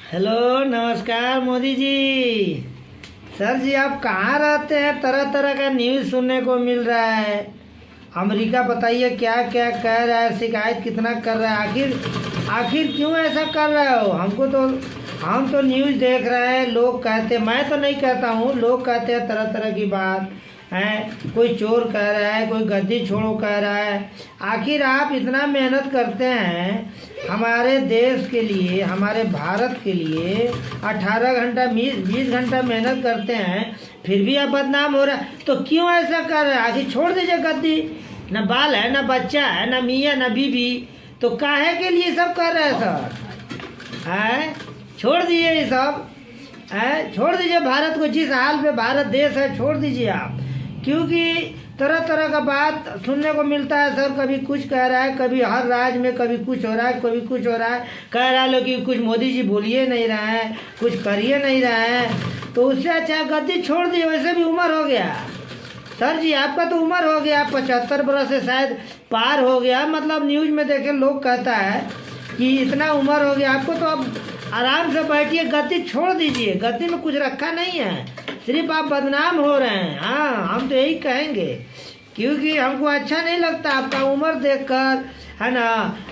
Hello, नमस्कार Modi ji. Sir जी, आप कहाँ रहते हैं? तरह तरह का न्यूज़ सुनने को मिल रहा है। अमेरिका बताइए क्या क्या कह रहा है, शिकायत कितना कर रहा है। आखिर आखिर क्यों ऐसा कर रहे हो? हम तो न्यूज़ देख रहे हैं, लोग कहते, मैं तो नहीं कहता हूँ, लोग कहते हैं तरह तरह की बात है। कोई चोर कह रहा है, कोई गद्दी छोड़ो कह रहा है। आखिर आप इतना मेहनत करते हैं हमारे देश के लिए, हमारे भारत के लिए 18 घंटा 20 घंटा मेहनत करते हैं, फिर भी आप बदनाम हो रहा है। तो क्यों ऐसा कर रहे हैं? आखिर छोड़ दीजिए गद्दी। न बाल है, न बच्चा है, न मियाँ न बीवी, तो काहे के लिए सब कर रहे हैं सर? है, छोड़ दीजिए ये सब। है, छोड़ दीजिए भारत को। जिस हाल पे भारत देश है, छोड़ दीजिए आप। क्योंकि तरह तरह का बात सुनने को मिलता है सर। कभी कुछ कह रहा है, कभी हर राज्य में कभी कुछ हो रहा है, कभी कुछ हो रहा है। कह रहा है लोग कि कुछ मोदी जी बोलिए नहीं रहे हैं, कुछ करिए नहीं रहे हैं। तो उससे अच्छा गद्दी छोड़ दिए। वैसे भी उम्र हो गया सर जी, आपका तो उम्र हो गया, 75 बरस से शायद पार हो गया। मतलब न्यूज़ में देखे लोग कहता है कि इतना उम्र हो गया आपको, तो अब आराम से बैठिए, गद्दी छोड़ दीजिए। गद्दी में कुछ रखा नहीं है, सिर्फ आप बदनाम हो रहे हैं। हाँ, हम तो यही कहेंगे, क्योंकि हमको अच्छा नहीं लगता आपका उम्र देखकर, है ना।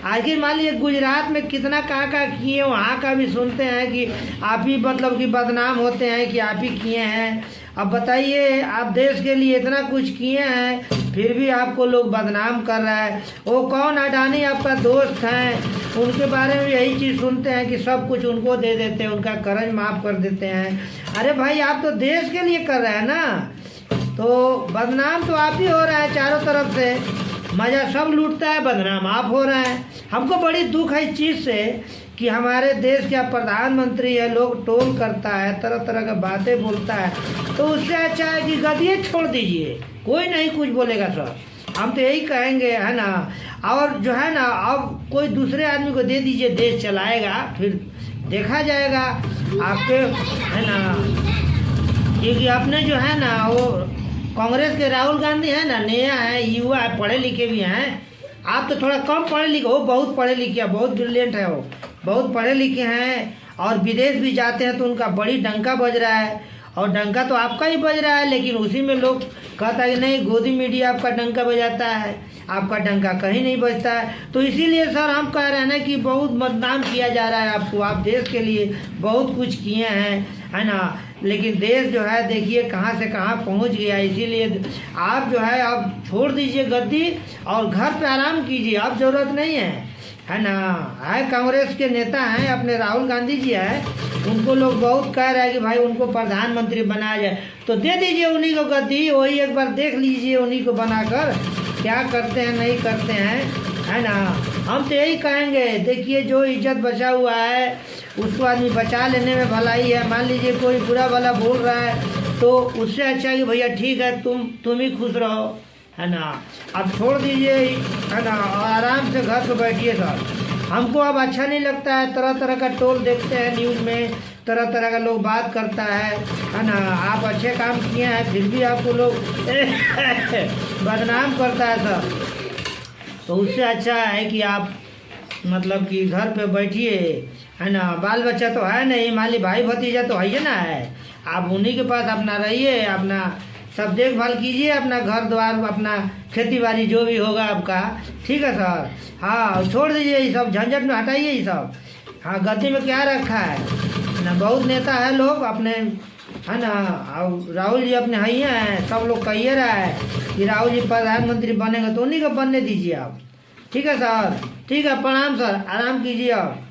आखिर मान लीजिए गुजरात में कितना कहाँ किए, वहाँ का भी सुनते हैं कि आप ही मतलब कि बदनाम होते हैं कि आप ही किए हैं। अब बताइए, आप देश के लिए इतना कुछ किए हैं, फिर भी आपको लोग बदनाम कर रहा है। वो कौन अडानी आपका दोस्त हैं, उनके बारे में यही चीज़ सुनते हैं कि सब कुछ उनको दे देते हैं, उनका कर्ज माफ़ कर देते हैं। अरे भाई, आप तो देश के लिए कर रहे हैं ना, तो बदनाम तो आप ही हो रहे हैं चारों तरफ से। मज़ा सब लूटता है, बदनाम आप हो रहे हैं। हमको बड़ी दुख है इस चीज़ से कि हमारे देश का प्रधानमंत्री है, लोग टोल करता है, तरह तरह की बातें बोलता है। तो उससे अच्छा है कि गद्दी छोड़ दीजिए, कोई नहीं कुछ बोलेगा सर। हम तो यही कहेंगे, है ना। और जो है ना, अब कोई दूसरे आदमी को दे दीजिए, देश चलाएगा, फिर देखा जाएगा आपके, है ना। क्योंकि अपने जो है ना, वो कांग्रेस के राहुल गांधी है ना, नया है, युवा है, पढ़े लिखे भी हैं। आप तो थोड़ा कम पढ़े लिखे हो, बहुत पढ़े लिखे हैं, बहुत ब्रिलियंट है, वो बहुत पढ़े लिखे हैं। और विदेश भी जाते हैं तो उनका बड़ी डंका बज रहा है, और डंका तो आपका ही बज रहा है, लेकिन उसी में लोग कहता है कि नहीं, गोदी मीडिया आपका डंका बजाता है, आपका डंका कहीं नहीं बजता है। तो इसीलिए सर हम कह रहे हैं ना कि बहुत बदनाम किया जा रहा है आपको। आप देश के लिए बहुत कुछ किए हैं, है ना, लेकिन देश जो है देखिए कहाँ से कहाँ पहुँच गया। इसीलिए आप जो है अब छोड़ दीजिए गद्दी और घर पे आराम कीजिए, अब ज़रूरत नहीं है ना। है, कांग्रेस के नेता हैं अपने राहुल गांधी जी हैं, उनको लोग बहुत कह रहे हैं कि भाई उनको प्रधानमंत्री बनाया जाए, तो दे दीजिए उन्हीं को गद्दी। वही एक बार देख लीजिए उन्हीं को बनाकर क्या करते हैं नहीं करते हैं, है ना। हम तो यही कहेंगे, देखिए जो इज्जत बचा हुआ है उसको आदमी बचा लेने में भलाई है। मान लीजिए कोई बुरा भला बोल रहा है, तो उससे अच्छा है कि भैया ठीक है, तुम ही खुश रहो, है ना। अब छोड़ दीजिए, है ना, और आराम से घर पे बैठिए सर। हमको अब अच्छा नहीं लगता है, तरह तरह का टोल देखते हैं न्यूज़ में, तरह तरह का लोग बात करता है ना। आप अच्छे काम किए हैं, फिर भी आपको लोग बदनाम करता है सर। तो उससे अच्छा है कि आप मतलब कि घर पे बैठिए, है ना। बाल बच्चा तो है नहीं, मान ली भाई भतीजा तो है ना, है। आप उन्हीं के पास अपना रहिए, अपना सब देखभाल कीजिए, अपना घर द्वार, अपना खेती बाड़ी जो भी होगा आपका, ठीक है सर। हाँ, छोड़ दीजिए ये सब झंझट में, हटाइए ये सब। हाँ, गद्दी में क्या रखा है ना, बहुत नेता है लोग अपने, है ना। और राहुल जी अपने ही हैं, सब लोग कहिए रहा है कि राहुल जी प्रधानमंत्री बनेंगे, तो उन्हीं को बनने दीजिए आप, ठीक है सर। ठीक है, प्रणाम सर, आराम कीजिए आप।